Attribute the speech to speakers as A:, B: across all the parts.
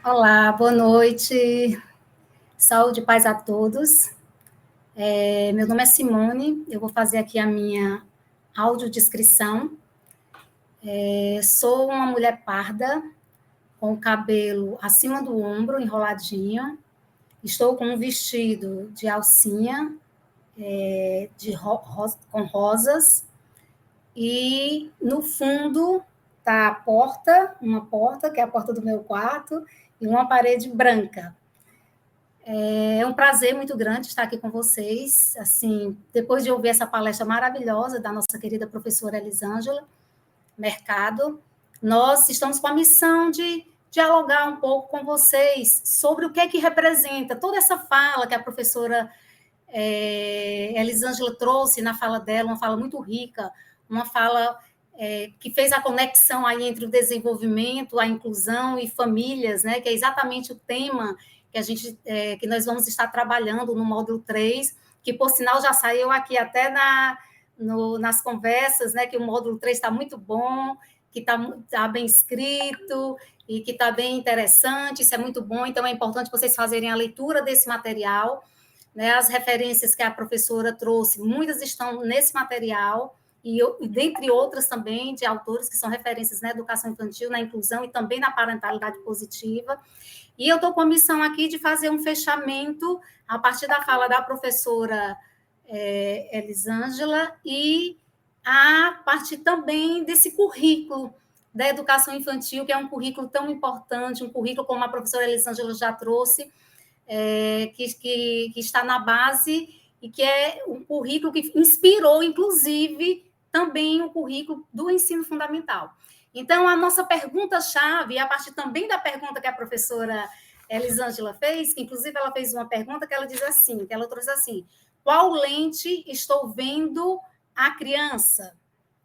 A: Olá, boa noite, saúde e paz a todos. Meu nome é Simone, eu vou fazer aqui a minha audiodescrição. Sou uma mulher parda, com o cabelo acima do ombro, enroladinho. Estou com um vestido de alcinha, com rosas, e no fundo está a porta, uma porta, que é a porta do meu quarto, e uma parede branca. É um prazer muito grande estar aqui com vocês. Assim, depois de ouvir essa palestra maravilhosa da nossa querida professora Elisângela Mercado, nós estamos com a missão de dialogar um pouco com vocês sobre o que é que representa toda essa fala que a professora Elisângela trouxe na fala dela, uma fala muito rica, uma fala que fez a conexão aí entre o desenvolvimento, a inclusão e famílias, né, que é exatamente o tema que nós vamos estar trabalhando no módulo 3, que, por sinal, já saiu aqui até nas conversas, né, que o módulo 3 está muito bom, que está bem escrito e que está bem interessante, isso é muito bom, então é importante vocês fazerem a leitura desse material, né, as referências que a professora trouxe, muitas estão nesse material, e dentre outras também, de autores que são referências na educação infantil, na inclusão e também na parentalidade positiva. E eu estou com a missão aqui de fazer um fechamento a partir da fala da professora Elisângela e a partir também desse currículo da educação infantil, que é um currículo tão importante, um currículo, como a professora Elisângela já trouxe, que está na base e que é um currículo que inspirou, inclusive, também o currículo do ensino fundamental. Então, a nossa pergunta-chave, a partir também da pergunta que a professora Elisângela fez, que inclusive ela fez uma pergunta que ela diz assim, que ela trouxe assim: qual lente estou vendo a criança?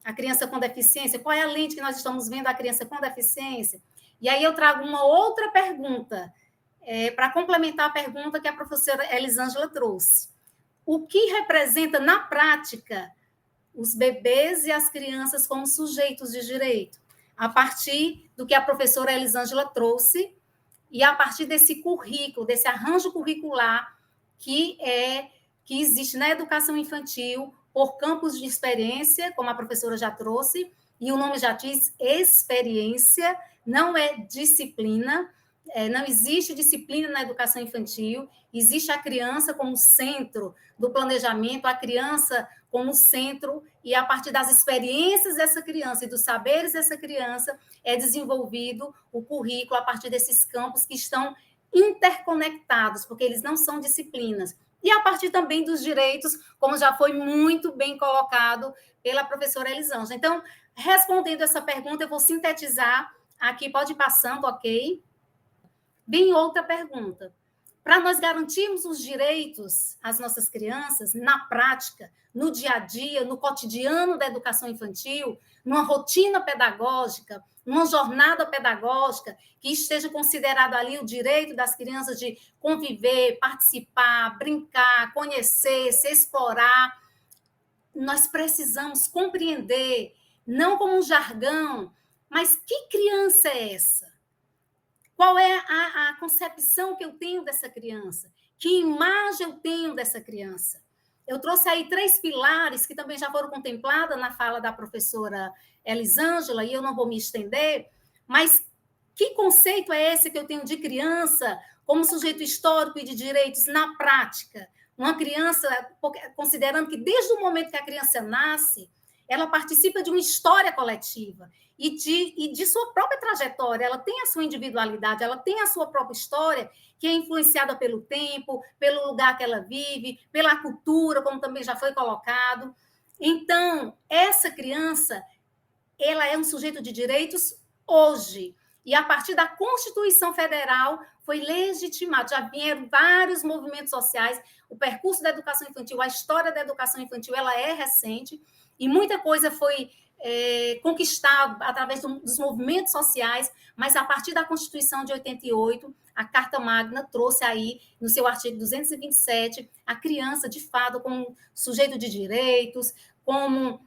A: A criança com deficiência? Qual é a lente que nós estamos vendo a criança com deficiência? E aí eu trago uma outra pergunta, para complementar a pergunta que a professora Elisângela trouxe. O que representa, na prática, os bebês e as crianças como sujeitos de direito? A partir do que a professora Elisângela trouxe e a partir desse currículo, desse arranjo curricular que existe na educação infantil por campos de experiência, como a professora já trouxe, e o nome já diz experiência, não é disciplina. Não existe disciplina na educação infantil, existe a criança como centro do planejamento, a criança como centro, e a partir das experiências dessa criança e dos saberes dessa criança é desenvolvido o currículo a partir desses campos que estão interconectados, porque eles não são disciplinas. E a partir também dos direitos, como já foi muito bem colocado pela professora Elisângela. Então, respondendo essa pergunta, eu vou sintetizar aqui, pode ir passando, ok? Bem, outra pergunta. Para nós garantirmos os direitos às nossas crianças, na prática, no dia a dia, no cotidiano da educação infantil, numa rotina pedagógica, numa jornada pedagógica, que esteja considerado ali o direito das crianças de conviver, participar, brincar, conhecer, se explorar, nós precisamos compreender, não como um jargão, mas que criança é essa? Qual é a concepção que eu tenho dessa criança? Que imagem eu tenho dessa criança? eu trouxe aí 3 pilares que também já foram contemplados na fala da professora Elisângela, e eu não vou me estender, mas que conceito é esse que eu tenho de criança como sujeito histórico e de direitos na prática? Uma criança, considerando que desde o momento que a criança nasce, ela participa de uma história coletiva e de sua própria trajetória, ela tem a sua individualidade, ela tem a sua própria história, que é influenciada pelo tempo, pelo lugar que ela vive, pela cultura, como também já foi colocado. Então, essa criança, ela é um sujeito de direitos hoje. E a partir da Constituição Federal foi legitimado, já vieram vários movimentos sociais, o percurso da educação infantil, a história da educação infantil, ela é recente, e muita coisa foi conquistada através dos movimentos sociais, mas a partir da Constituição de 88, a Carta Magna trouxe aí, no seu artigo 227, a criança, de fato, como sujeito de direitos, como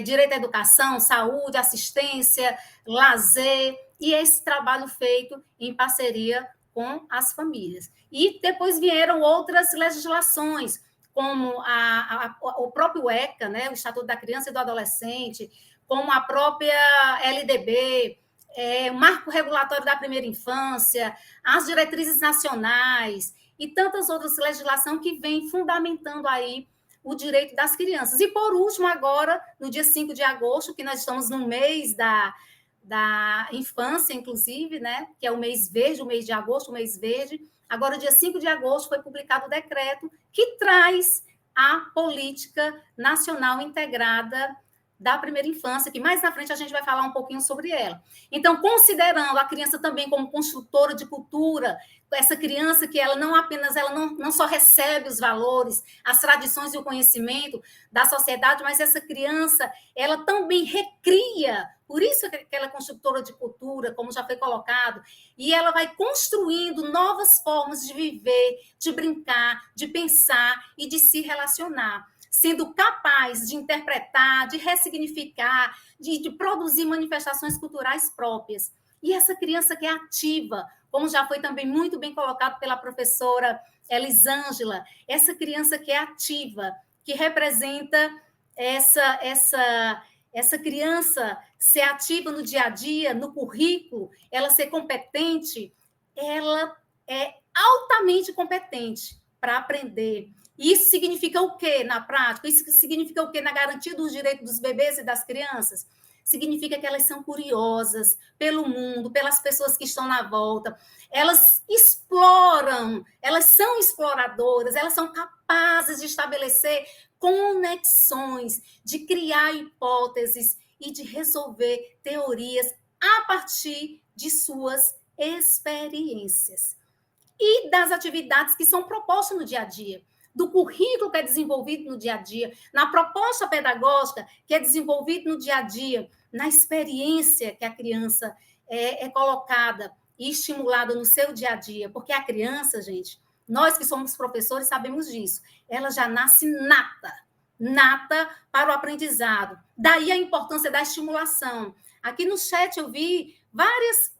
A: direito à educação, saúde, assistência, lazer, e esse trabalho feito em parceria com as famílias. E depois vieram outras legislações, como o próprio ECA, né, o Estatuto da Criança e do Adolescente, como a própria LDB, o Marco Regulatório da Primeira Infância, as diretrizes nacionais e tantas outras legislações que vêm fundamentando aí o direito das crianças. E, por último, agora, no dia 5 de agosto, que nós estamos no mês da infância, inclusive, né, que é o mês verde, o mês de agosto, o mês verde. Agora, dia 5 de agosto, foi publicado o decreto que traz a política nacional integrada da primeira infância, que mais na frente a gente vai falar um pouquinho sobre ela. Então, considerando a criança também como construtora de cultura, essa criança que ela não só recebe os valores, as tradições e o conhecimento da sociedade, mas essa criança, ela também recria, por isso que ela é construtora de cultura, como já foi colocado, e ela vai construindo novas formas de viver, de brincar, de pensar e de se relacionar, sendo capaz de interpretar, de ressignificar, de produzir manifestações culturais próprias. E essa criança que é ativa, como já foi também muito bem colocado pela professora Elisângela, essa criança que é ativa, que representa essa criança ser ativa no dia a dia, no currículo, ela ser competente, ela é altamente competente para aprender. E isso significa o quê na prática? Isso significa o quê na garantia dos direitos dos bebês e das crianças? Significa que elas são curiosas pelo mundo, pelas pessoas que estão na volta. Elas exploram, elas são exploradoras, elas são capazes de estabelecer conexões, de criar hipóteses e de resolver teorias a partir de suas experiências e das atividades que são propostas no dia a dia, do currículo que é desenvolvido no dia a dia, na proposta pedagógica que é desenvolvido no dia a dia, na experiência que a criança é colocada e estimulada no seu dia a dia, porque a criança, gente, nós que somos professores sabemos disso, ela já nasce nata para o aprendizado. Daí a importância da estimulação. Aqui no chat eu vi várias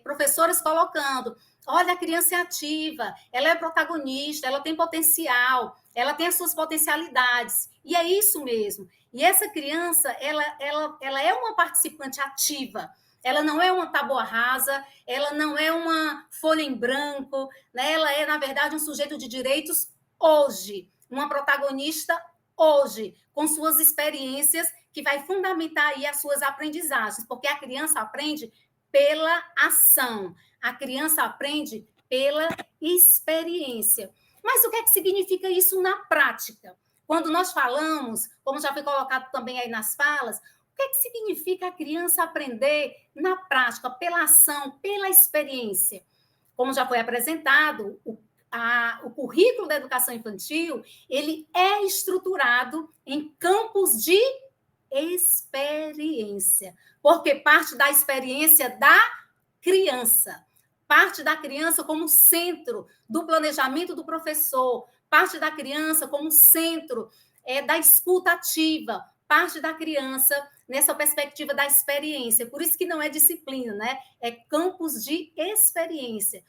A: professoras colocando: olha, a criança é ativa, ela é protagonista, ela tem potencial, ela tem as suas potencialidades. E é isso mesmo. E essa criança, ela é uma participante ativa. Ela não é uma tábua rasa, ela não é uma folha em branco, né? Ela é, na verdade, um sujeito de direitos hoje, uma protagonista hoje, com suas experiências, que vai fundamentar aí as suas aprendizagens, porque a criança aprende pela ação. A criança aprende pela experiência. Mas o que é que significa isso na prática? Quando nós falamos, como já foi colocado também aí nas falas, o que é que significa a criança aprender na prática, pela ação, pela experiência? Como já foi apresentado, o currículo da educação infantil, ele é estruturado em campos de experiência, porque parte da experiência da criança, parte da criança como centro do planejamento do professor, parte da criança como centro da escuta ativa, parte da criança nessa perspectiva da experiência. Por isso que não é disciplina, né? É campos de experiência.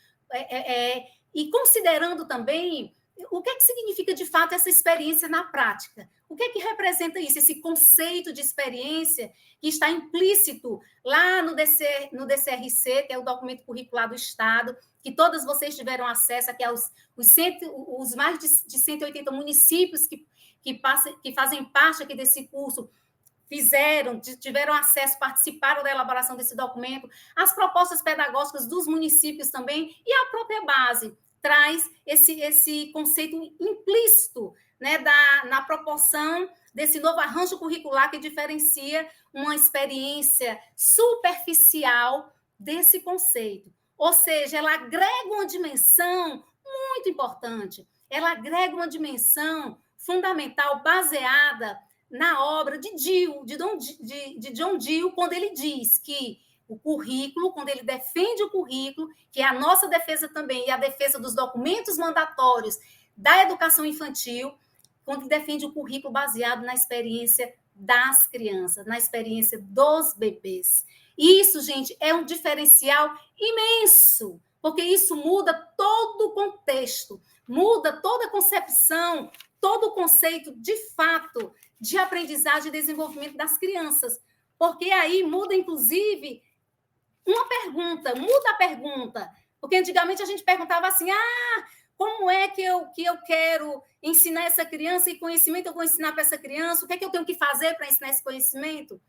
A: E considerando também o que é que significa, de fato, essa experiência na prática? O que é que representa isso? Esse conceito de experiência que está implícito lá no DCRC, que é o documento curricular do Estado, que todas vocês tiveram acesso, que é os mais de 180 municípios que fazem parte aqui desse curso, tiveram acesso, participaram da elaboração desse documento, as propostas pedagógicas dos municípios também, e a própria base traz esse conceito implícito, né, na proporção desse novo arranjo curricular que diferencia uma experiência superficial desse conceito. Ou seja, ela agrega uma dimensão muito importante, ela agrega uma dimensão fundamental baseada na obra de John Dewey, quando ele diz que o currículo, quando ele defende o currículo, que é a nossa defesa também, e a defesa dos documentos mandatórios da educação infantil, quando ele defende o currículo baseado na experiência das crianças, na experiência dos bebês. Isso, gente, é um diferencial imenso, porque isso muda todo o contexto, muda toda a concepção, todo o conceito, de fato, de aprendizagem e desenvolvimento das crianças. Porque aí muda, inclusive, muda a pergunta. Porque antigamente a gente perguntava assim, como é que eu quero ensinar essa criança, e conhecimento eu vou ensinar para essa criança, o que é que eu tenho que fazer para ensinar esse conhecimento?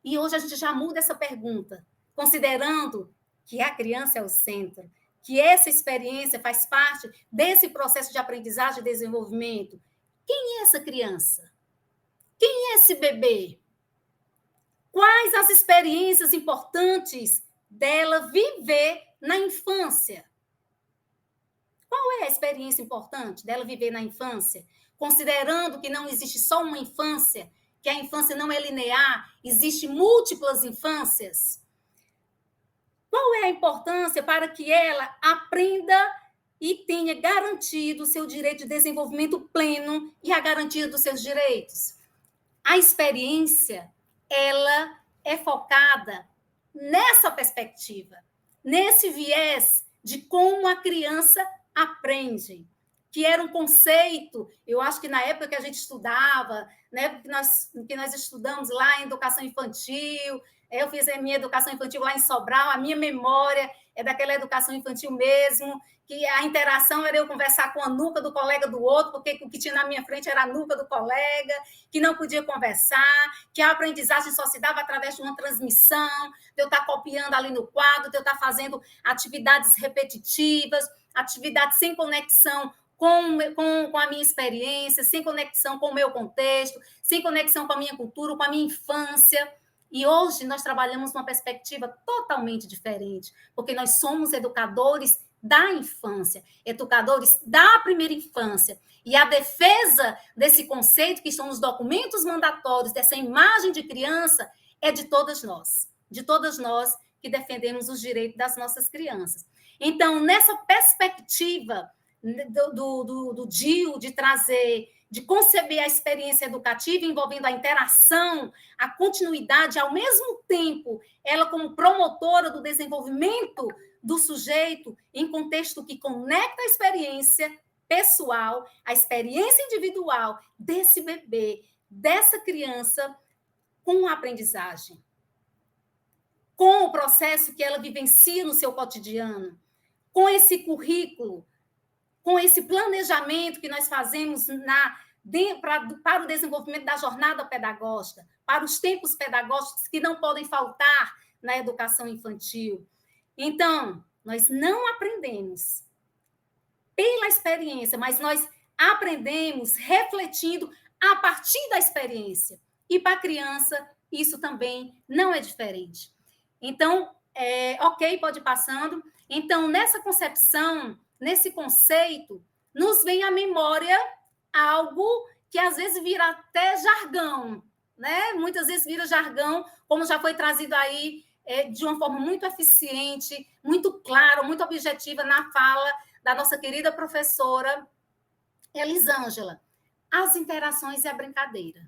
A: E hoje a gente já muda essa pergunta, considerando que a criança é o centro, que essa experiência faz parte desse processo de aprendizagem e desenvolvimento. Quem é essa criança? Quem é esse bebê? Quais as experiências importantes dela viver na infância? Qual é a experiência importante dela viver na infância? Considerando que não existe só uma infância, que a infância não é linear, existem múltiplas infâncias. Qual é a importância para que ela aprenda e tenha garantido o seu direito de desenvolvimento pleno e a garantia dos seus direitos? A experiência, ela é focada nessa perspectiva, nesse viés de como a criança aprende, que era um conceito, eu acho que na época que a gente estudava, né, que nós estudamos lá em educação infantil, eu fiz a minha educação infantil lá em Sobral, a minha memória é daquela educação infantil mesmo, que a interação era eu conversar com a nuca do colega do outro, porque o que tinha na minha frente era a nuca do colega, que não podia conversar, que a aprendizagem só se dava através de uma transmissão, de eu estar copiando ali no quadro, de eu estar fazendo atividades repetitivas, atividades sem conexão com a minha experiência, sem conexão com o meu contexto, sem conexão com a minha cultura, com a minha infância. E hoje nós trabalhamos uma perspectiva totalmente diferente, porque nós somos educadores da infância, educadores da primeira infância. E a defesa desse conceito, que estão nos documentos mandatórios, dessa imagem de criança, é de todas nós que defendemos os direitos das nossas crianças. Então, nessa perspectiva do DIU, de trazer, de conceber a experiência educativa envolvendo a interação, a continuidade, ao mesmo tempo, ela como promotora do desenvolvimento do sujeito em contexto que conecta a experiência pessoal, a experiência individual desse bebê, dessa criança, com a aprendizagem, com o processo que ela vivencia no seu cotidiano, com esse currículo, com esse planejamento que nós fazemos para o desenvolvimento da jornada pedagógica, para os tempos pedagógicos que não podem faltar na educação infantil. Então, nós não aprendemos pela experiência, mas nós aprendemos refletindo a partir da experiência. E para a criança, isso também não é diferente. Então, ok, pode ir passando. Então, nessa concepção, nesse conceito, nos vem à memória algo que às vezes vira até jargão, né? Muitas vezes vira jargão, como já foi trazido aí de uma forma muito eficiente, muito clara, muito objetiva na fala da nossa querida professora Elisângela. As interações e a brincadeira.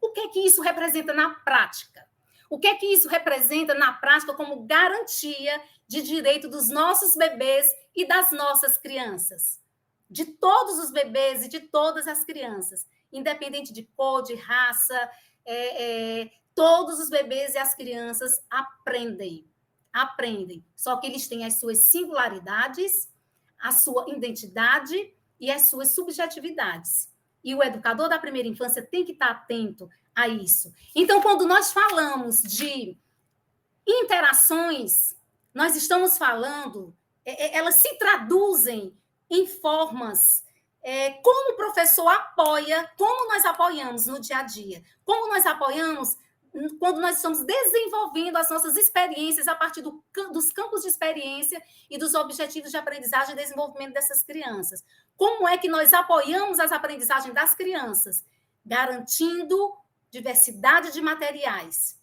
A: O que é que isso representa na prática? O que é que isso representa na prática como garantia de direito dos nossos bebês e das nossas crianças? de todos os bebês e de todas as crianças, independente de cor, de raça, todos os bebês e as crianças aprendem. Só que eles têm as suas singularidades, a sua identidade e as suas subjetividades. E o educador da primeira infância tem que estar atento a isso. Então, quando nós falamos de interações, nós estamos falando, elas se traduzem em formas, como o professor apoia, como nós apoiamos no dia a dia, como nós apoiamos quando nós estamos desenvolvendo as nossas experiências a partir dos campos de experiência e dos objetivos de aprendizagem e desenvolvimento dessas crianças. Como é que nós apoiamos as aprendizagens das crianças? Garantindo diversidade de materiais.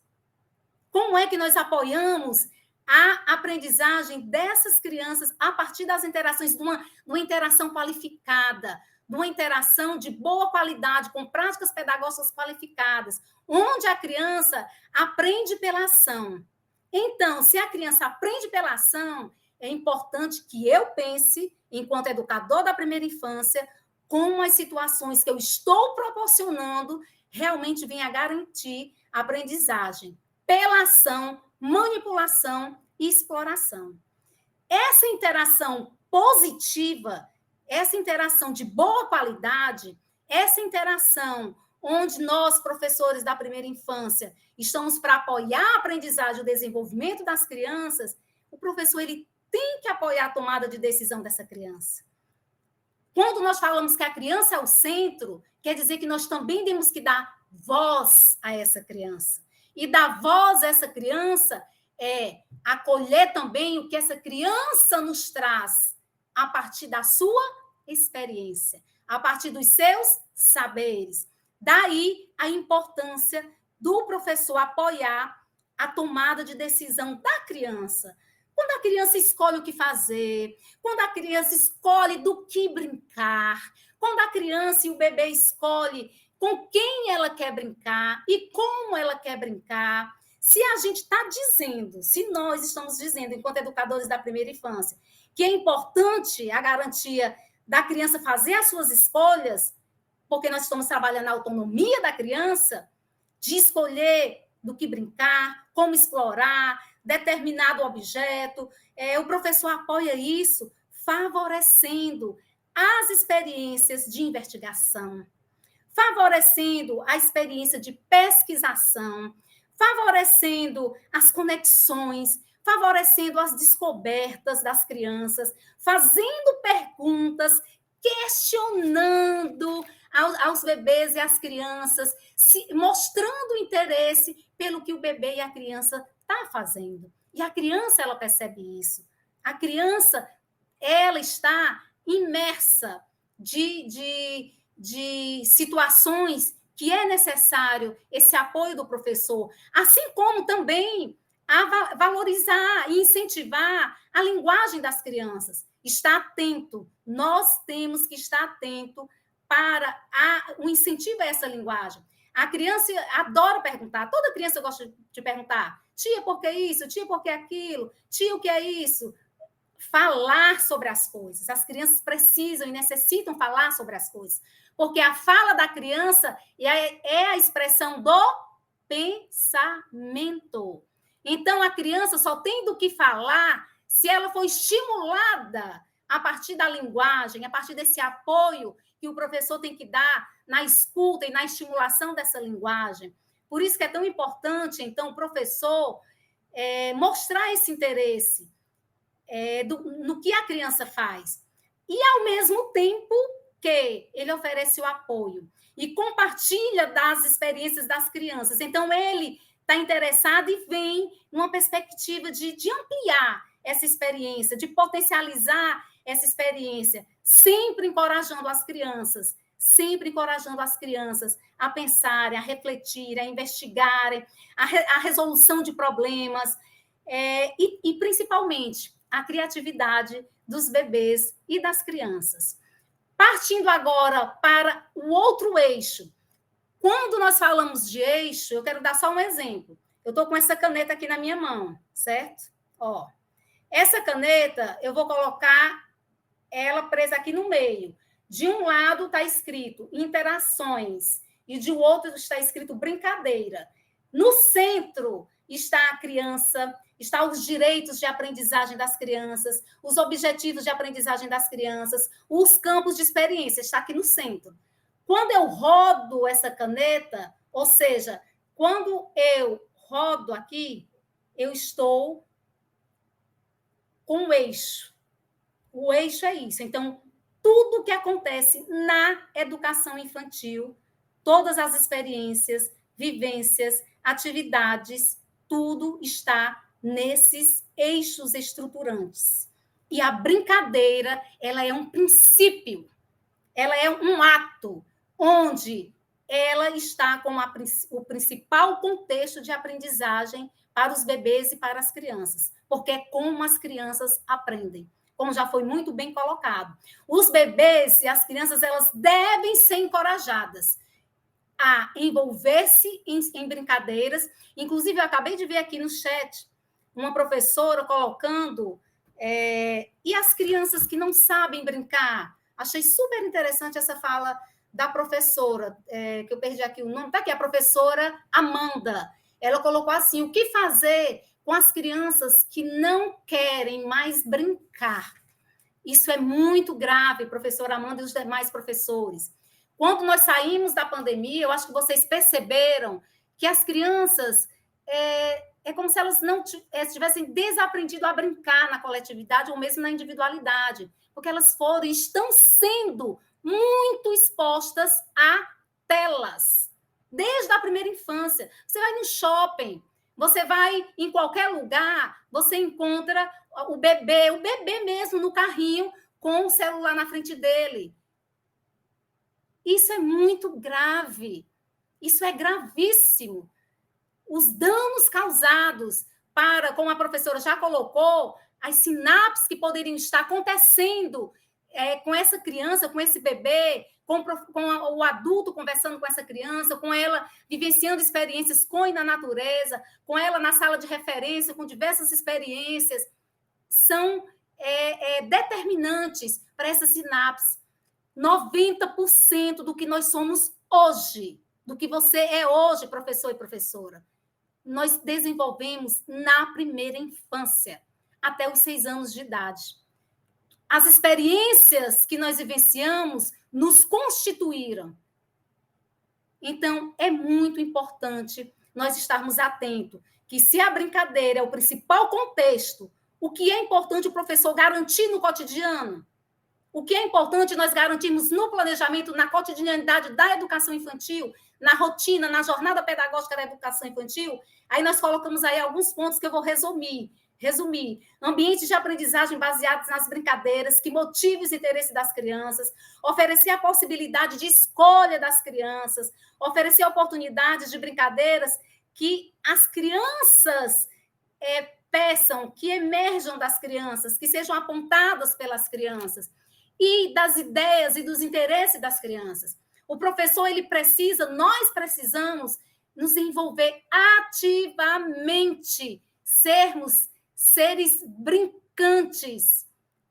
A: Como é que nós apoiamos a aprendizagem dessas crianças a partir das interações, de uma interação qualificada, de uma interação de boa qualidade, com práticas pedagógicas qualificadas, onde a criança aprende pela ação. Então, se a criança aprende pela ação, é importante que eu pense, enquanto educador da primeira infância, como as situações que eu estou proporcionando realmente vêm a garantir a aprendizagem pela ação, manipulação e exploração. Essa interação positiva, essa interação de boa qualidade, essa interação onde nós, professores da primeira infância, estamos para apoiar a aprendizagem e o desenvolvimento das crianças, o professor ele tem que apoiar a tomada de decisão dessa criança. Quando nós falamos que a criança é o centro, quer dizer que nós também temos que dar voz a essa criança. E dar voz a essa criança é acolher também o que essa criança nos traz a partir da sua experiência, a partir dos seus saberes. Daí a importância do professor apoiar a tomada de decisão da criança. Quando a criança escolhe o que fazer, quando a criança escolhe do que brincar, quando a criança e o bebê escolhem com quem ela quer brincar e como ela quer brincar. Se a gente está dizendo, se nós estamos dizendo, enquanto educadores da primeira infância, que é importante a garantia da criança fazer as suas escolhas, porque nós estamos trabalhando a autonomia da criança, de escolher do que brincar, como explorar determinado objeto, o professor apoia isso, favorecendo as experiências de investigação, favorecendo a experiência de pesquisação, favorecendo as conexões, favorecendo as descobertas das crianças, fazendo perguntas, questionando aos bebês e às crianças, mostrando interesse pelo que o bebê e a criança está fazendo. E a criança, ela percebe isso. A criança, ela está imersa de situações que é necessário esse apoio do professor, assim como também a valorizar e incentivar a linguagem das crianças. Está atento, nós temos que estar atento para o incentivo a essa linguagem. A criança adora perguntar, toda criança gosta de perguntar, tia, por que isso? Tia, por que aquilo? Tia, o que é isso? Falar sobre as coisas. As crianças precisam e necessitam falar sobre as coisas, porque a fala da criança é a expressão do pensamento. Então, a criança só tem do que falar se ela for estimulada a partir da linguagem, a partir desse apoio que o professor tem que dar na escuta e na estimulação dessa linguagem. Por isso que é tão importante, então, o professor mostrar esse interesse no que a criança faz. E, ao mesmo tempo que ele oferece o apoio e compartilha das experiências das crianças. Então, ele está interessado e vem numa perspectiva de ampliar essa experiência, de potencializar essa experiência, sempre encorajando as crianças a pensarem, a refletirem, a investigarem, a resolução de problemas, e principalmente a criatividade dos bebês e das crianças. Partindo agora para o outro eixo. Quando nós falamos de eixo, eu quero dar só um exemplo. Eu estou com essa caneta aqui na minha mão, certo? Ó, essa caneta, eu vou colocar ela presa aqui no meio. De um lado está escrito interações e de outro está escrito brincadeira. No centro está a criança, está os direitos de aprendizagem das crianças, os objetivos de aprendizagem das crianças, os campos de experiência, está aqui no centro. Quando eu rodo essa caneta, ou seja, quando eu rodo aqui, eu estou com o eixo. O eixo é isso. Então, tudo que acontece na educação infantil, todas as experiências, vivências, atividades, tudo está nesses eixos estruturantes. E a brincadeira, ela é um princípio, ela é um ato onde ela está como o principal contexto de aprendizagem para os bebês e para as crianças, porque é como as crianças aprendem, como já foi muito bem colocado. Os bebês e as crianças, elas devem ser encorajadas a envolver-se em brincadeiras. Inclusive, eu acabei de ver aqui no chat uma professora colocando e as crianças que não sabem brincar. Achei super interessante essa fala da professora, que eu perdi aqui o nome, está aqui, a professora Amanda. Ela colocou assim: o que fazer com as crianças que não querem mais brincar? Isso é muito grave, professora Amanda e os demais professores. Quando nós saímos da pandemia, eu acho que vocês perceberam que as crianças é como se elas não tivessem desaprendido a brincar na coletividade ou mesmo na individualidade, porque elas foram e estão sendo muito expostas a telas, desde a primeira infância. Você vai no shopping, você vai em qualquer lugar, você encontra o bebê mesmo no carrinho, com o celular na frente dele. Isso é muito grave, isso é gravíssimo. Os danos causados para, como a professora já colocou, as sinapses que poderiam estar acontecendo com essa criança, com esse bebê, com o adulto conversando com essa criança, com ela vivenciando experiências com e na natureza, com ela na sala de referência, com diversas experiências, são determinantes para essa sinapse. 90% do que nós somos hoje, do que você é hoje, professor e professora, nós desenvolvemos na primeira infância, até os 6 anos de idade. As experiências que nós vivenciamos nos constituíram. Então, é muito importante nós estarmos atentos que, se a brincadeira é o principal contexto, o que é importante o professor garantir no cotidiano? O que é importante nós garantirmos no planejamento, na cotidianidade da educação infantil, na rotina, na jornada pedagógica da educação infantil? Aí nós colocamos aí alguns pontos que eu vou resumir. Ambientes de aprendizagem baseados nas brincadeiras, que motivem os interesses das crianças, oferecer a possibilidade de escolha das crianças, oferecer oportunidades de brincadeiras que as crianças peçam, que emerjam das crianças, que sejam apontadas pelas crianças, e das ideias e dos interesses das crianças. O professor, nós precisamos nos envolver ativamente, sermos seres brincantes,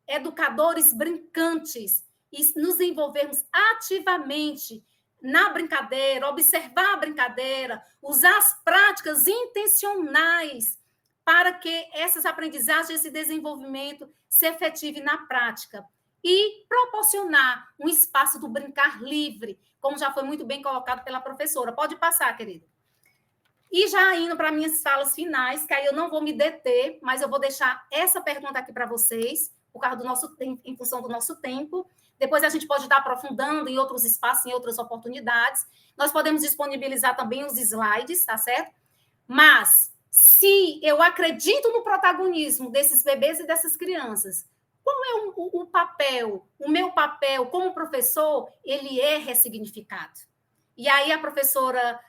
A: educadores brincantes, e nos envolvermos ativamente na brincadeira, observar a brincadeira, usar as práticas intencionais para que essas aprendizagens, esse desenvolvimento se efetive na prática. E proporcionar um espaço do brincar livre, como já foi muito bem colocado pela professora. Pode passar, querido. E já indo para minhas falas finais, que aí eu não vou me deter, mas eu vou deixar essa pergunta aqui para vocês, por causa do em função do nosso tempo. Depois a gente pode estar aprofundando em outros espaços, em outras oportunidades. Nós podemos disponibilizar também os slides, tá certo? Mas, se eu acredito no protagonismo desses bebês e dessas crianças, qual é o papel, o meu papel como professor? Ele é ressignificado. E aí a professora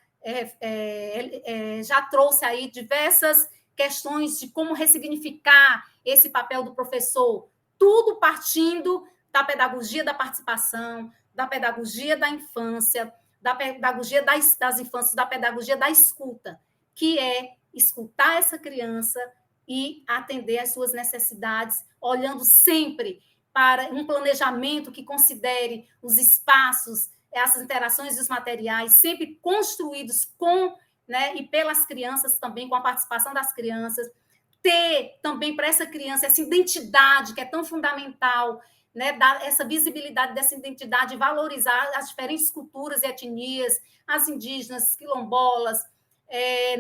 A: já trouxe aí diversas questões de como ressignificar esse papel do professor, tudo partindo da pedagogia da participação, da pedagogia da infância, da pedagogia das infâncias, da pedagogia da escuta, que é escutar essa criança e atender às suas necessidades, olhando sempre para um planejamento que considere os espaços, essas interações e os materiais, sempre construídos com, né, e pelas crianças também, com a participação das crianças, ter também para essa criança essa identidade que é tão fundamental, né, dar essa visibilidade dessa identidade, valorizar as diferentes culturas e etnias, as indígenas, quilombolas,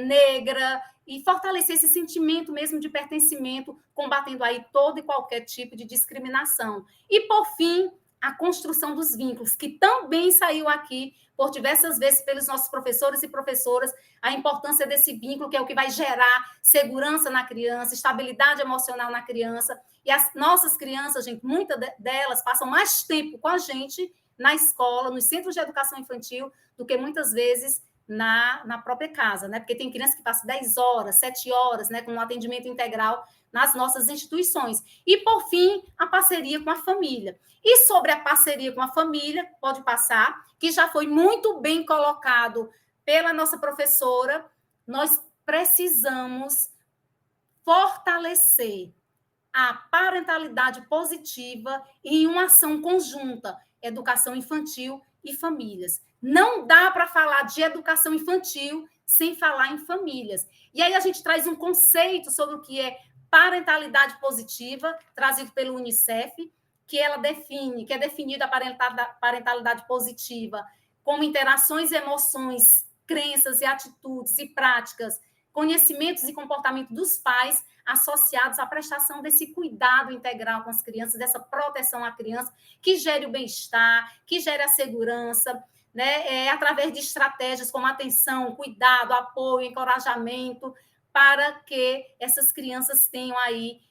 A: negra, e fortalecer esse sentimento mesmo de pertencimento, combatendo aí todo e qualquer tipo de discriminação. E, por fim, a construção dos vínculos, que também saiu aqui por diversas vezes pelos nossos professores e professoras, a importância desse vínculo, que é o que vai gerar segurança na criança, estabilidade emocional na criança. E as nossas crianças, gente, muitas delas passam mais tempo com a gente na escola, nos centros de educação infantil, do que muitas vezes na própria casa, né? Porque tem criança que passa 10 horas, 7 horas, né, com um atendimento integral nas nossas instituições. E, por fim, a parceria com a família. E sobre a parceria com a família, pode passar, que já foi muito bem colocado pela nossa professora, nós precisamos fortalecer a parentalidade positiva em uma ação conjunta, educação infantil e famílias. Não dá para falar de educação infantil sem falar em famílias. E aí a gente traz um conceito sobre o que é parentalidade positiva, trazido pelo Unicef, que ela define, que é definida a parentalidade positiva como interações, emoções, crenças e atitudes e práticas, conhecimentos e comportamento dos pais associados à prestação desse cuidado integral com as crianças, dessa proteção à criança, que gere o bem-estar, que gere a segurança, né? Através de estratégias como atenção, cuidado, apoio, encorajamento, para que essas crianças tenham aí,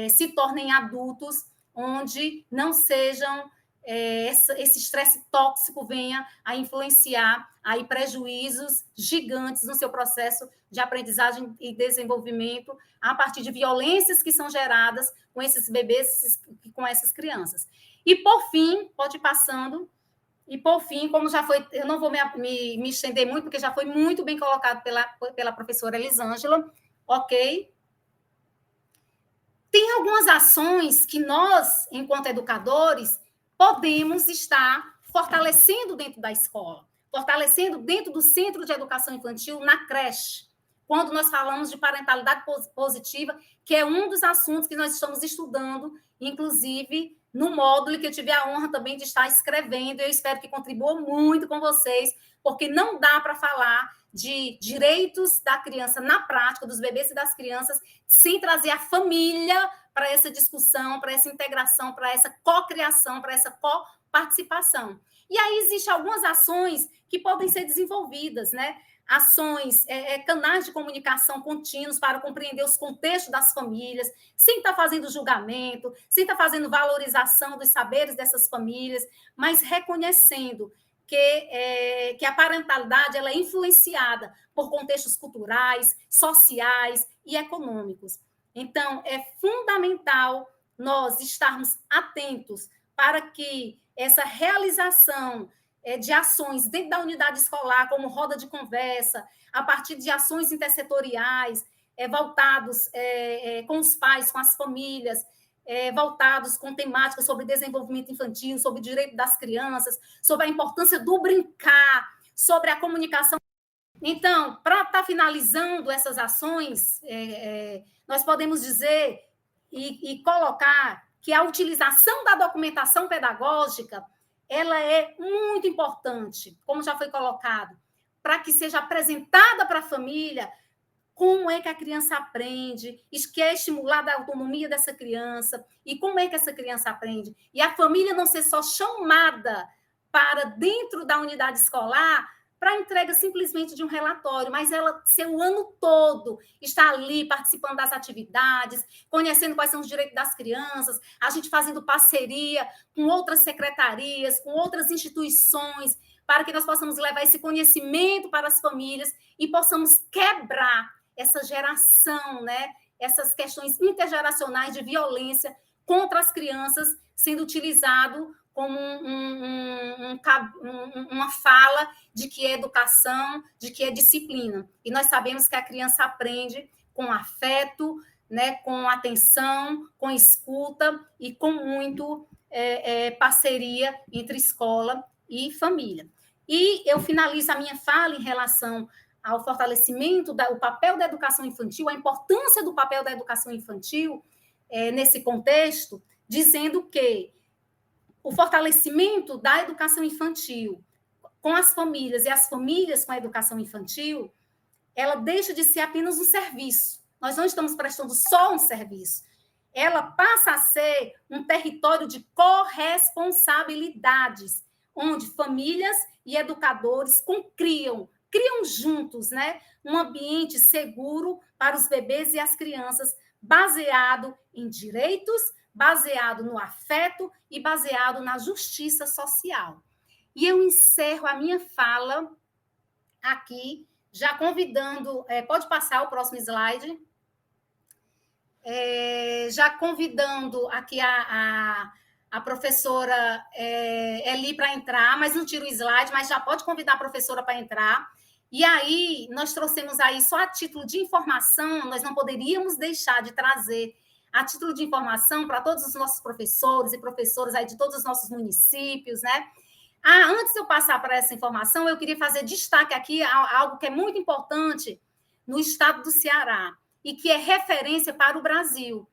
A: se tornem adultos onde não sejam esse estresse tóxico venha a influenciar aí prejuízos gigantes no seu processo de aprendizagem e desenvolvimento a partir de violências que são geradas com esses bebês, com essas crianças. E, por fim, pode ir passando, e, por fim, como já foi, eu não vou me estender muito, porque já foi muito bem colocado pela professora Elisângela, ok? Tem algumas ações que nós, enquanto educadores, podemos estar fortalecendo dentro da escola, fortalecendo dentro do centro de educação infantil, na creche, quando nós falamos de parentalidade positiva, que é um dos assuntos que nós estamos estudando, inclusive no módulo que eu tive a honra também de estar escrevendo, eu espero que contribua muito com vocês, porque não dá para falar de direitos da criança na prática, dos bebês e das crianças, sem trazer a família para essa discussão, para essa integração, para essa cocriação, para essa coparticipação. E aí existem algumas ações que podem ser desenvolvidas, né? Ações, canais de comunicação contínuos para compreender os contextos das famílias, sem estar fazendo julgamento, sem estar fazendo valorização dos saberes dessas famílias, mas reconhecendo que a parentalidade ela é influenciada por contextos culturais, sociais e econômicos. Então, é fundamental nós estarmos atentos para que essa realização de ações dentro da unidade escolar, como roda de conversa, a partir de ações intersetoriais, voltados com os pais, com as famílias, voltados com temáticas sobre desenvolvimento infantil, sobre o direito das crianças, sobre a importância do brincar, sobre a comunicação. Então, para estar finalizando essas ações, nós podemos dizer e colocar que a utilização da documentação pedagógica ela é muito importante, como já foi colocado, para que seja apresentada para a família como é que a criança aprende, que é estimulada a autonomia dessa criança, e como é que essa criança aprende. E a família não ser só chamada para dentro da unidade escolar para a entrega simplesmente de um relatório, mas ela ser o ano todo, estar ali participando das atividades, conhecendo quais são os direitos das crianças, a gente fazendo parceria com outras secretarias, com outras instituições, para que nós possamos levar esse conhecimento para as famílias e possamos quebrar essa geração, né? Essas questões intergeracionais de violência contra as crianças sendo utilizado como uma fala de que é educação, de que é disciplina. E nós sabemos que a criança aprende com afeto, né, com atenção, com escuta e com muito parceria entre escola e família. E eu finalizo a minha fala em relação ao fortalecimento do papel da educação infantil, a importância do papel da educação infantil nesse contexto, dizendo que o fortalecimento da educação infantil com as famílias e as famílias com a educação infantil, ela deixa de ser apenas um serviço. Nós não estamos prestando só um serviço. Ela passa a ser um território de corresponsabilidades, onde famílias e educadores criam juntos, né, um ambiente seguro para os bebês e as crianças, baseado em direitos, baseado no afeto e baseado na justiça social. E eu encerro a minha fala aqui, já convidando, pode passar o próximo slide, já convidando aqui a professora Eli para entrar, mas não tira o slide, mas já pode convidar a professora para entrar. E aí, nós trouxemos aí só a título de informação, nós não poderíamos deixar de trazer a título de informação para todos os nossos professores e professoras aí de todos os nossos municípios, né? Antes de eu passar para essa informação, eu queria fazer destaque aqui a algo que é muito importante no estado do Ceará e que é referência para o Brasil,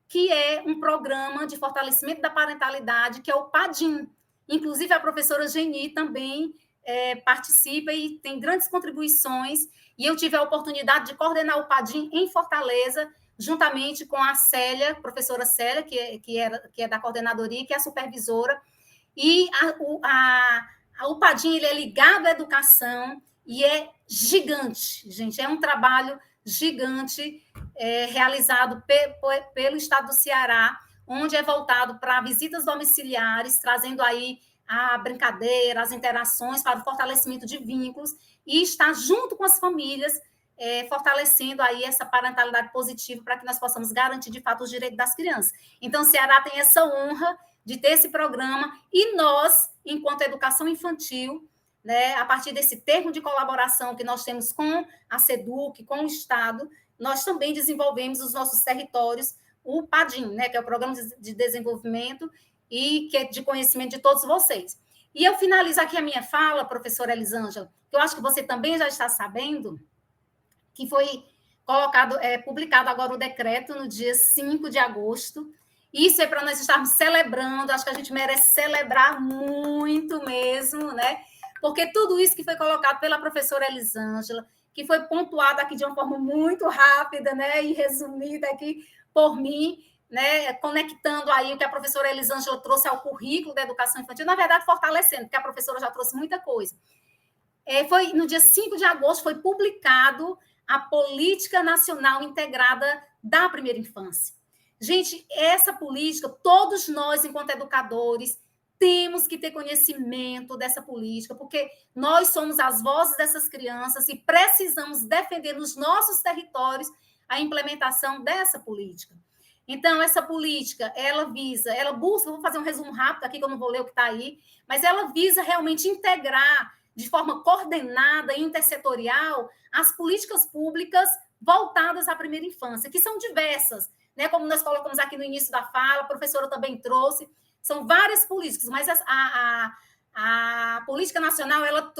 A: que é um programa de fortalecimento da parentalidade, que é o PADIM. Inclusive, a professora Geni também participa e tem grandes contribuições, e eu tive a oportunidade de coordenar o PADIM em Fortaleza, juntamente com a Célia, professora Célia, que é da coordenadoria, que é a supervisora, e o PADIM ele é ligado à educação e é gigante, gente, é um trabalho gigante realizado pelo estado do Ceará, onde é voltado para visitas domiciliares, trazendo aí a brincadeira, as interações para o fortalecimento de vínculos, e está junto com as famílias, fortalecendo aí essa parentalidade positiva para que nós possamos garantir, de fato, os direitos das crianças. Então, o Ceará tem essa honra de ter esse programa, e nós, enquanto educação infantil, né, a partir desse termo de colaboração que nós temos com a SEDUC, com o Estado, nós também desenvolvemos os nossos territórios, o PADIM, né, que é o Programa de Desenvolvimento e que é de conhecimento de todos vocês. E eu finalizo aqui a minha fala, professora Elisângela, que eu acho que você também já está sabendo, que foi publicado agora o decreto no dia 5 de agosto. Isso é para nós estarmos celebrando, acho que a gente merece celebrar muito mesmo, né? Porque tudo isso que foi colocado pela professora Elisângela, que foi pontuado aqui de uma forma muito rápida, né, e resumida aqui por mim, né, conectando aí o que a professora Elisângela trouxe ao currículo da educação infantil, na verdade, fortalecendo, porque a professora já trouxe muita coisa. Foi no dia 5 de agosto, foi publicado a Política Nacional Integrada da Primeira Infância. Gente, essa política, todos nós, enquanto educadores, temos que ter conhecimento dessa política, porque nós somos as vozes dessas crianças e precisamos defender nos nossos territórios a implementação dessa política. Então, essa política, ela busca, vou fazer um resumo rápido aqui, que eu não vou ler o que está aí, mas ela visa realmente integrar de forma coordenada e intersetorial as políticas públicas voltadas à primeira infância, que são diversas, né? Como nós colocamos aqui no início da fala, a professora também trouxe, são várias políticas, mas a política nacional, ela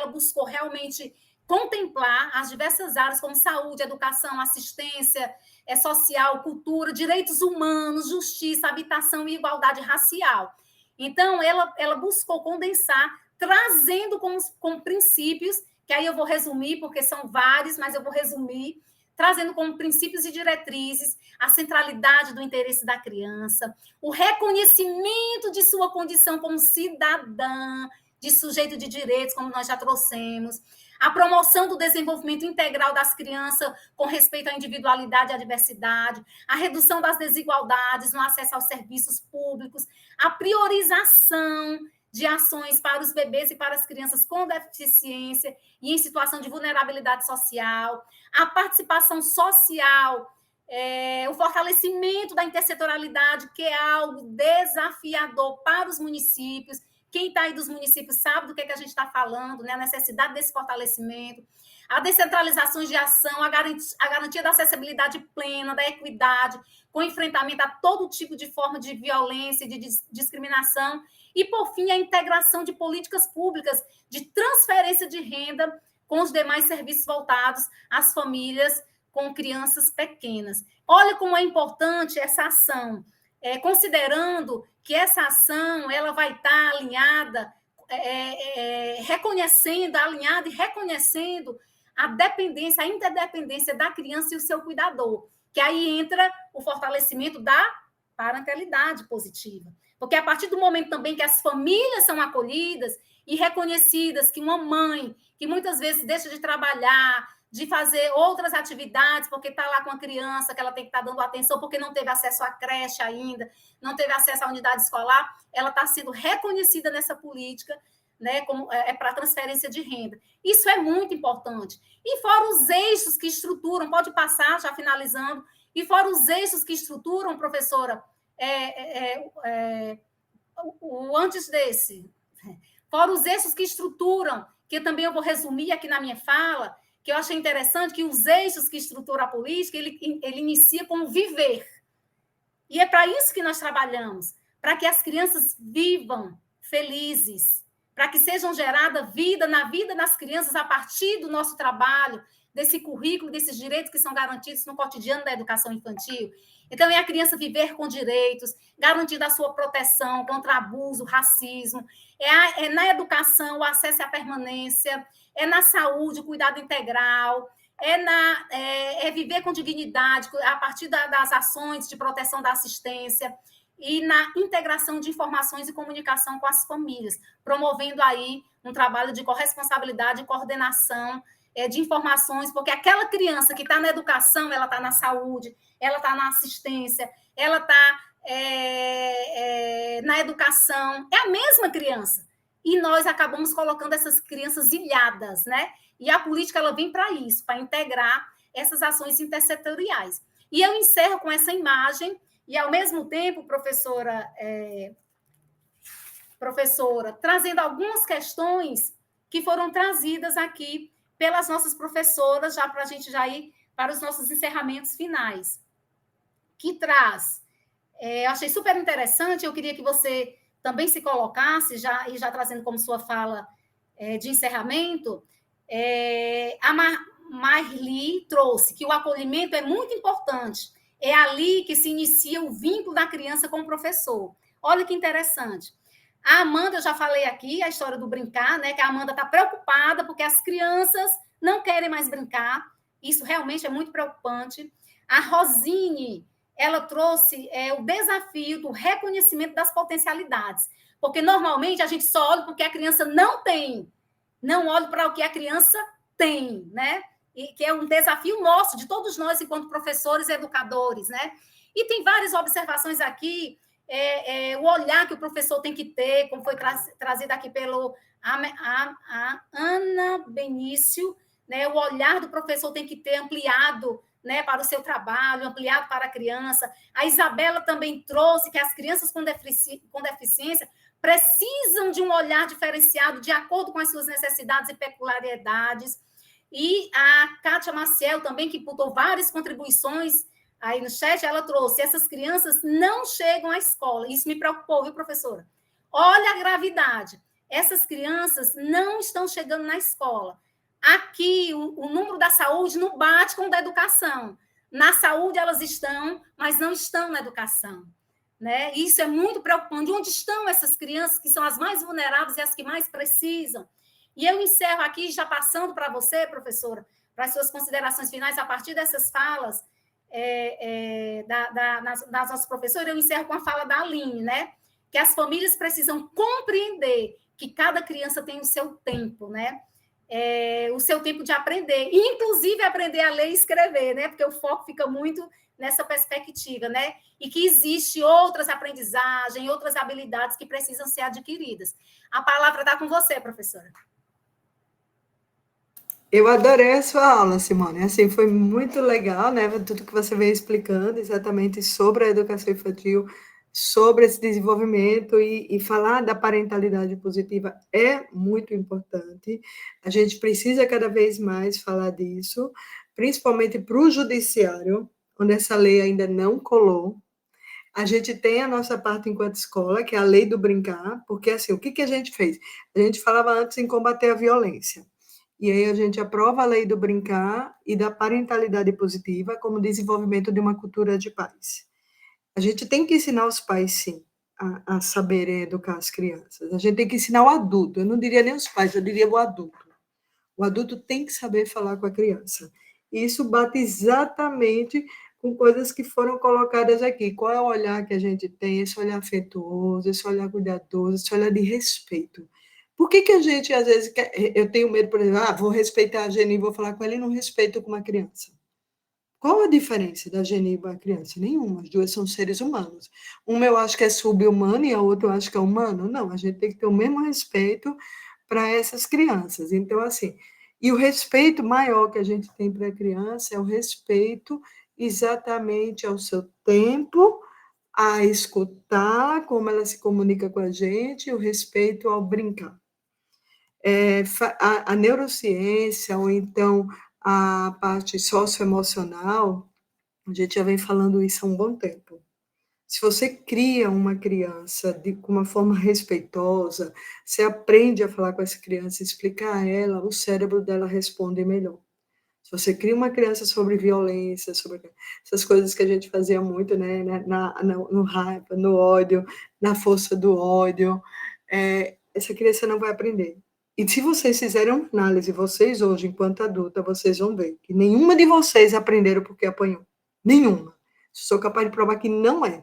A: buscou realmente contemplar as diversas áreas, como saúde, educação, assistência social, cultura, direitos humanos, justiça, habitação e igualdade racial. Então, ela buscou condensar, trazendo com princípios, que aí eu vou resumir, porque são vários, mas eu vou resumir, trazendo como princípios e diretrizes a centralidade do interesse da criança, o reconhecimento de sua condição como cidadã, de sujeito de direitos, como nós já trouxemos, a promoção do desenvolvimento integral das crianças com respeito à individualidade e à diversidade, a redução das desigualdades no acesso aos serviços públicos, a priorização de ações para os bebês e para as crianças com deficiência e em situação de vulnerabilidade social, a participação social, o fortalecimento da intersetorialidade, que é algo desafiador para os municípios. Quem está aí dos municípios sabe do que a gente está falando, né? A necessidade desse fortalecimento, a descentralização de ação, a garantia da acessibilidade plena, da equidade, com enfrentamento a todo tipo de forma de violência e de discriminação, e, por fim, a integração de políticas públicas de transferência de renda com os demais serviços voltados às famílias com crianças pequenas. Olha como é importante essa ação, considerando que essa ação ela vai estar alinhada, alinhada e reconhecendo a dependência, a interdependência da criança e o seu cuidador, que aí entra o fortalecimento da parentalidade positiva. Porque a partir do momento também que as famílias são acolhidas e reconhecidas que uma mãe, que muitas vezes deixa de trabalhar, de fazer outras atividades, porque está lá com a criança, que ela tem que estar dando atenção, porque não teve acesso à creche ainda, não teve acesso à unidade escolar, ela está sendo reconhecida nessa política, né, como para transferência de renda. Isso é muito importante. E fora os eixos que estruturam, pode passar, já finalizando, e fora os eixos que estruturam, professora, antes desse, fora os eixos que estruturam, que também eu vou resumir aqui na minha fala, que eu achei interessante, que os eixos que estruturam a política, ele inicia com o viver. E é para isso que nós trabalhamos, para que as crianças vivam felizes, para que sejam gerada vida na vida das crianças a partir do nosso trabalho, desse currículo, desses direitos que são garantidos no cotidiano da educação infantil. Então, é a criança viver com direitos, garantindo a sua proteção contra abuso, racismo, é na educação o acesso à permanência, é na saúde o cuidado integral, é viver com dignidade a partir das ações de proteção da assistência e na integração de informações e comunicação com as famílias, promovendo aí um trabalho de corresponsabilidade e coordenação de informações, porque aquela criança que está na educação, ela está na saúde, ela está na assistência, ela está na educação, é a mesma criança. E nós acabamos colocando essas crianças ilhadas, né? E a política ela vem para isso, para integrar essas ações intersetoriais. E eu encerro com essa imagem, e ao mesmo tempo, professora, trazendo algumas questões que foram trazidas aqui pelas nossas professoras, já para a gente já ir para os nossos encerramentos finais, que traz, eu achei super interessante, eu queria que você também se colocasse, já trazendo como sua fala de encerramento, a Marli trouxe que o acolhimento é muito importante, é ali que se inicia o vínculo da criança com o professor. Olha que interessante. A Amanda, eu já falei aqui, a história do brincar, né? Que a Amanda está preocupada porque as crianças não querem mais brincar. Isso realmente é muito preocupante. A Rosine, ela trouxe o desafio do reconhecimento das potencialidades. Porque, normalmente, a gente só olha porque a criança não tem. Não olha para o que a criança tem, né? E que é um desafio nosso, de todos nós, enquanto professores e educadores, né? E tem várias observações aqui, o olhar que o professor tem que ter, como foi trazido aqui pelo a Ana Benício, né? O olhar do professor tem que ter ampliado, né, para o seu trabalho, ampliado para a criança. A Isabela também trouxe que as crianças com deficiência precisam de um olhar diferenciado de acordo com as suas necessidades e peculiaridades. E a Kátia Maciel também, que botou várias contribuições aí no chat, ela trouxe, essas crianças não chegam à escola. Isso me preocupou, viu, professora? Olha a gravidade. Essas crianças não estão chegando na escola. Aqui, o número da saúde não bate com o da educação. Na saúde elas estão, mas não estão na educação. Né? Isso é muito preocupante. Onde estão essas crianças que são as mais vulneráveis e as que mais precisam? E eu encerro aqui, já passando para você, professora, para as suas considerações finais, a partir dessas falas das nossas professoras, eu encerro com a fala da Aline, né? Que as famílias precisam compreender que cada criança tem o seu tempo, né? O seu tempo de aprender, inclusive aprender a ler e escrever, né? Porque o foco fica muito nessa perspectiva, né? E que existe outras aprendizagens, outras habilidades que precisam ser adquiridas. A palavra está com você, professora.
B: Eu adorei a sua aula, Simone. Assim, foi muito legal, né? Tudo que você veio explicando exatamente sobre a educação infantil sobre esse desenvolvimento e falar da parentalidade positiva é muito importante. A gente precisa cada vez mais falar disso, principalmente para o judiciário, onde essa lei ainda não colou. A gente tem a nossa parte enquanto escola, que é a lei do brincar, porque assim, o que, que a gente fez? A gente falava antes em combater a violência. E aí a gente aprova a lei do brincar e da parentalidade positiva como desenvolvimento de uma cultura de paz. A gente tem que ensinar os pais, sim, a saberem educar as crianças. A gente tem que ensinar o adulto. Eu não diria nem os pais, eu diria o adulto. O adulto tem que saber falar com a criança. E isso bate exatamente com coisas que foram colocadas aqui. Qual é o olhar que a gente tem? Esse olhar afetuoso, esse olhar cuidadoso, esse olhar de respeito. Por que, que a gente, às vezes, eu tenho medo, por exemplo, vou respeitar a Geni, vou falar com ela e não respeito com uma criança? Qual a diferença da Geni para a criança? Nenhuma, as duas são seres humanos. Uma eu acho que é sub-humano e a outra eu acho que é humano. Não, a gente tem que ter o mesmo respeito para essas crianças. Então, assim, e o respeito maior que a gente tem para a criança é o respeito exatamente ao seu tempo, a escutar como ela se comunica com a gente, o respeito ao brincar. A neurociência, ou então a parte socioemocional, a gente já vem falando isso há um bom tempo. Se você cria uma criança com uma forma respeitosa, você aprende a falar com essa criança, explicar a ela, o cérebro dela responde melhor. Se você cria uma criança sobre violência, sobre essas coisas que a gente fazia muito, né, no raiva, no ódio, na força do ódio, essa criança não vai aprender. E se vocês fizerem uma análise, vocês hoje, enquanto adulta, vocês vão ver que nenhuma de vocês aprenderam porque apanhou. Nenhuma. Sou capaz de provar que não é.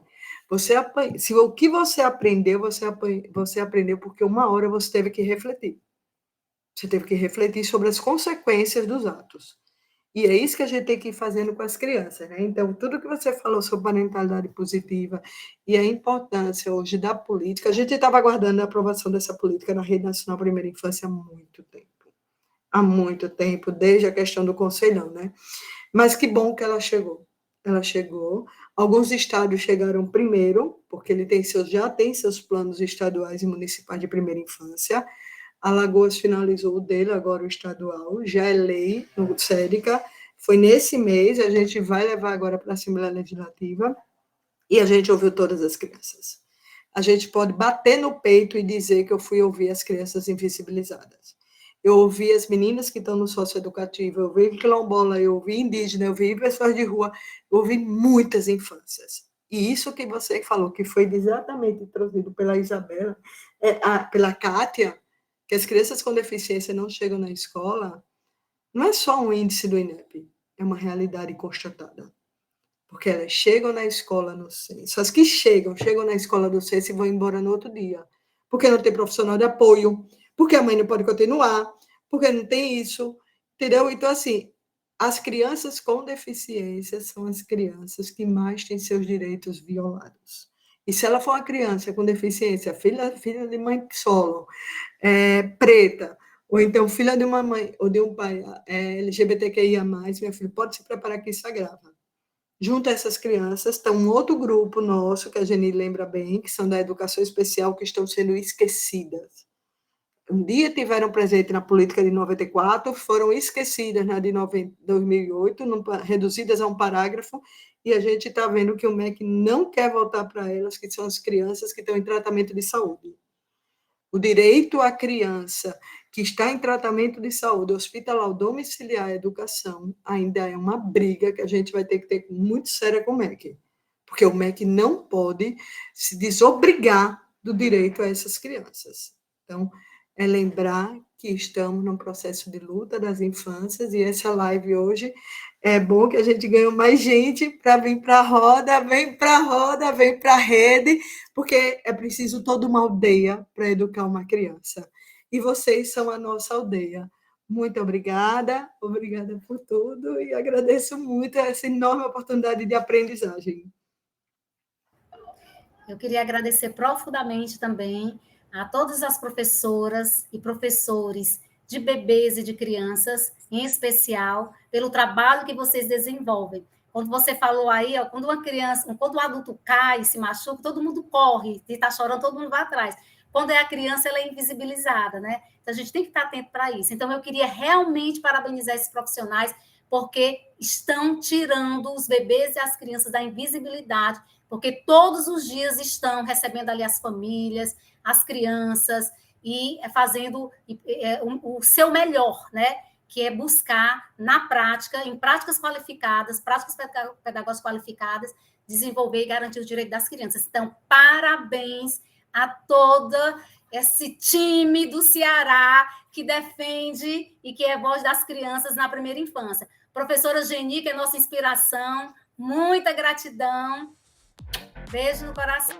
B: Se o que você aprendeu, você aprendeu porque uma hora você teve que refletir. Você teve que refletir sobre as consequências dos atos. E é isso que a gente tem que ir fazendo com as crianças, né? Então, tudo que você falou sobre parentalidade positiva e a importância hoje da política, a gente estava aguardando a aprovação dessa política na Rede Nacional Primeira Infância há muito tempo. Há muito tempo, desde a questão do conselhão, né? Mas que bom que ela chegou. Ela chegou. Alguns estados chegaram primeiro, porque já tem seus planos estaduais e municipais de primeira infância. Alagoas finalizou o dele, agora o estadual, já é lei no SEDICA, foi nesse mês, a gente vai levar agora para a Assembleia Legislativa, e a gente ouviu todas as crianças. A gente pode bater no peito e dizer que eu fui ouvir as crianças invisibilizadas. Eu ouvi as meninas que estão no socioeducativo, eu ouvi quilombola, eu ouvi indígena, eu ouvi pessoas de rua, eu ouvi muitas infâncias. E isso que você falou, que foi exatamente trazido pela Isabela, pela Kátia, que as crianças com deficiência não chegam na escola, não é só um índice do INEP, é uma realidade constatada. Porque elas chegam na escola no censo, as que chegam na escola do censo e vão embora no outro dia. Porque não tem profissional de apoio, porque a mãe não pode continuar, porque não tem isso, entendeu? Então, assim, as crianças com deficiência são as crianças que mais têm seus direitos violados. E se ela for uma criança com deficiência, filha de mãe solo, preta, ou então filha de uma mãe ou de um pai LGBTQIA+, meu filho, pode se preparar que isso agrava. Junto a essas crianças está um outro grupo nosso, que a Geni lembra bem, que são da educação especial, que estão sendo esquecidas. Um dia tiveram presente na política de 94, foram esquecidas na de 2008, reduzidas a um parágrafo, e a gente está vendo que o MEC não quer voltar para elas, que são as crianças que estão em tratamento de saúde. O direito à criança que está em tratamento de saúde, hospitalar, domiciliar, educação, ainda é uma briga que a gente vai ter que ter muito séria com o MEC, porque o MEC não pode se desobrigar do direito a essas crianças. Então, é lembrar que estamos num processo de luta das infâncias, e essa live hoje é bom que a gente ganhe mais gente para vir para a roda, vem para a roda, vem para a rede, porque é preciso toda uma aldeia para educar uma criança. E vocês são a nossa aldeia. Muito obrigada por tudo, e agradeço muito essa enorme oportunidade de aprendizagem.
A: Eu queria agradecer profundamente também a todas as professoras e professores de bebês e de crianças, em especial, pelo trabalho que vocês desenvolvem Quando você falou aí, ó, quando uma criança, quando o adulto cai, se machuca, todo mundo corre, e está chorando, todo mundo vai atrás. Quando é a criança, ela é invisibilizada, né? Então, a gente tem que estar atento para isso. Então, eu queria realmente parabenizar esses profissionais, porque estão tirando os bebês e as crianças da invisibilidade, porque todos os dias estão recebendo ali as famílias, as crianças, e fazendo o seu melhor, né? Que é buscar, na prática, em práticas qualificadas, práticas pedagógicas qualificadas, desenvolver e garantir os direitos das crianças. Então, parabéns a todo esse time do Ceará que defende e que é voz das crianças na primeira infância. Professora Geni, que é nossa inspiração, muita gratidão. Beijo no coração.